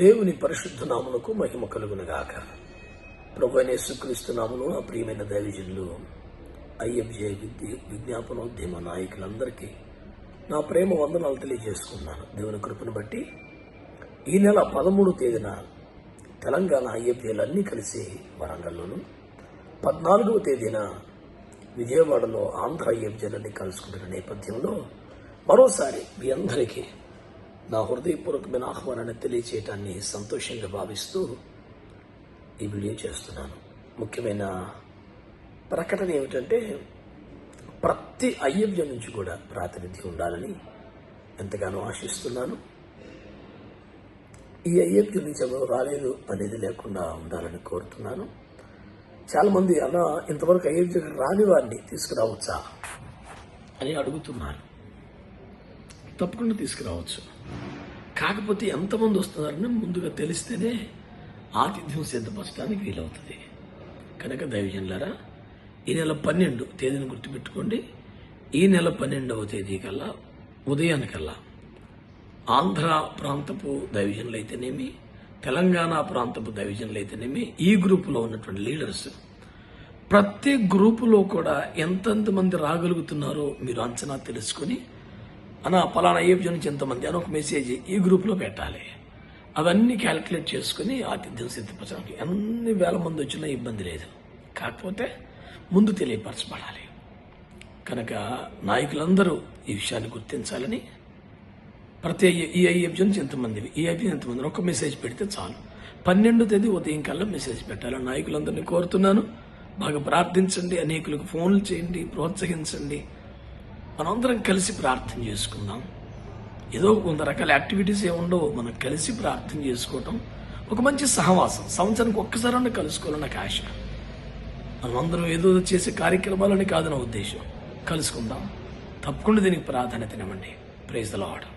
దేవుని పరిశుద్ధ నామమునకు మహిమ కలుగునుగాక. ప్రభువైన యేసుక్రీస్తు నామములో నా ప్రియమైన దైవజనులు ఐఎఫ్జే విజ్ఞాపనోద్యమ నాయకులందరికీ నా ప్రేమ వందనాలు తెలియజేసుకున్నాను. దేవుని కృపను బట్టి ఈ నెల 13వ తేదీన తెలంగాణ ఐఎఫ్జేలన్నీ కలిసి వరంగల్లోను, 14వ తేదీన విజయవాడలో ఆంధ్ర ఐఎఫ్జేలన్నీ కలుసుకుంటున్న నేపథ్యంలో మరోసారి మీ అందరికీ నా హృదయపూర్వకమైన ఆహ్వానాన్ని తెలియచేయటాన్ని సంతోషంగా భావిస్తూ ఈ వీడియో చేస్తున్నాను. ముఖ్యమైన ప్రకటన ఏమిటంటే, ప్రతి ఐఎఫ్జే నుంచి కూడా ప్రాతినిధ్యం ఉండాలని ఎంతగానో ఆశిస్తున్నాను. ఈ ఐఎఫ్జే నుంచి ఎవరు రాలేదు అనేది లేకుండా ఉండాలని కోరుతున్నాను. చాలామంది అలా ఇంతవరకు ఐఎఫ్జేకి రాని వారిని తీసుకురావచ్చా అని అడుగుతున్నారు. తప్పకుండా తీసుకురావచ్చు. కాకపోతే ఎంతమంది వస్తున్నారని ముందుగా తెలిస్తేనే ఆతిథ్యం సిద్ధపరచడానికి వీలవుతుంది. కనుక దైవజనులారా, ఈ నెల 12 తేదీని గుర్తుపెట్టుకోండి. ఈ నెల 12వ తేదీ కల్లా ఉదయానికల్లా ఆంధ్ర ప్రాంతపు దైవజనులైతేనేమి, తెలంగాణ ప్రాంతపు దైవజనులైతేనేమి, ఈ గ్రూపులో ఉన్నటువంటి లీడర్స్ ప్రతి గ్రూపులో కూడా ఎంతమంది రాగలుగుతున్నారో మీరు అంచనా తెలుసుకొని, పలానా ఐఎఫ్జే నుంచి ఎంతమంది అని ఒక మెసేజ్ ఈ గ్రూప్లో పెట్టాలి. అవన్నీ క్యాలిక్యులేట్ చేసుకుని ఆతిథ్యం సిద్ధపరచడానికి ఎన్ని వేల మంది వచ్చినా ఇబ్బంది లేదు. కాకపోతే ముందు తెలియపరచబడాలి. కనుక నాయకులందరూ ఈ విషయాన్ని గుర్తించాలని, ప్రతి ఈ ఐఎఫ్జే నుంచి ఎంతమంది, ఈ ఐఎఫ్జే ఎంతమంది ఒక మెసేజ్ పెడితే చాలు. 12వ తేదీ ఉదయం కల్లా మెసేజ్ పెట్టాలని నాయకులందరినీ కోరుతున్నాను. బాగా ప్రార్థించండి, అనేకులకు ఫోన్లు చేయండి, ప్రోత్సహించండి. మనందరం కలిసి ప్రార్థన చేసుకుందాం. ఏదో కొంత రకాల యాక్టివిటీస్ ఏముండవు, మనం కలిసి ప్రార్థన చేసుకోవటం ఒక మంచి సహవాసం. సంవత్సరానికి ఒక్కసారి కలుసుకోవాలని నాకు ఆశ. మనమందరం ఏదో చేసే కార్యక్రమాలని కాదు నా ఉద్దేశం. కలుసుకుందాం, తప్పకుండా దీనికి ప్రాధాన్యత ఇవ్వండి. Praise the lord.